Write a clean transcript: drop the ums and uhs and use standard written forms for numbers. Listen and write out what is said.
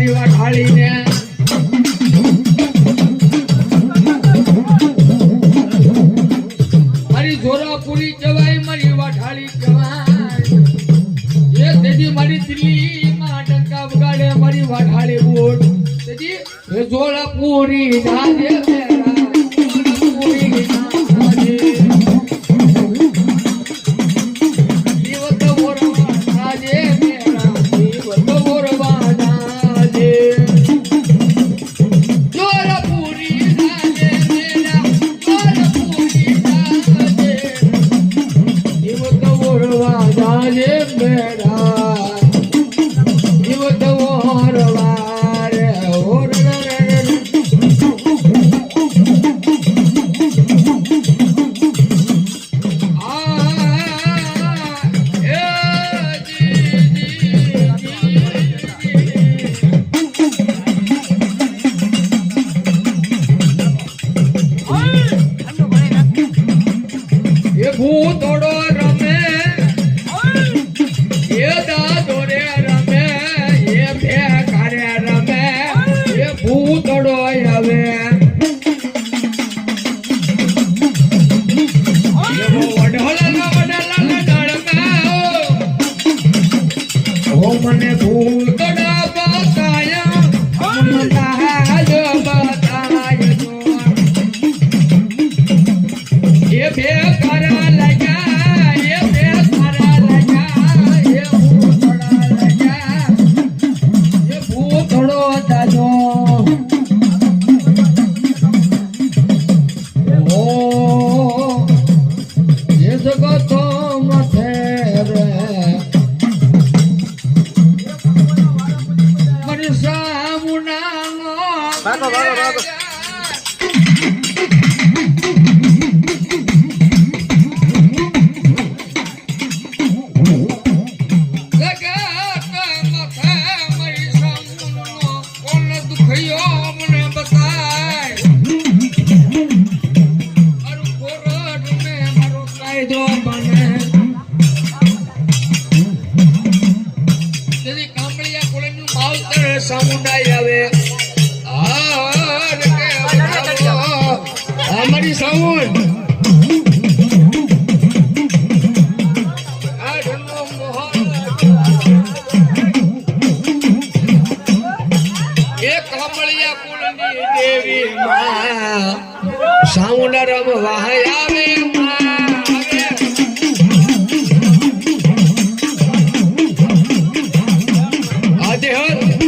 મારી વાઢાળીને મારી જોરાપુરી જવાય મારી વાઢાળી જવાય એ તેજી મારી દિલ્હીમાં ડંકા વગાડે મારી વાઢાળી બોટ તેજી એ જોરાપુરી જાજે ભૂતોડો રમે એ દાદોરે રમે એ ભેકારે રમે એ ભૂતોડો આવે મને ભૂતોડા બતાયા એ ભેકારા સામુંડાઈ આવે અમારી સાઉન્ડ એક કમળિયા કુળની દેવી માં સાઉન્ડ રમવા આવે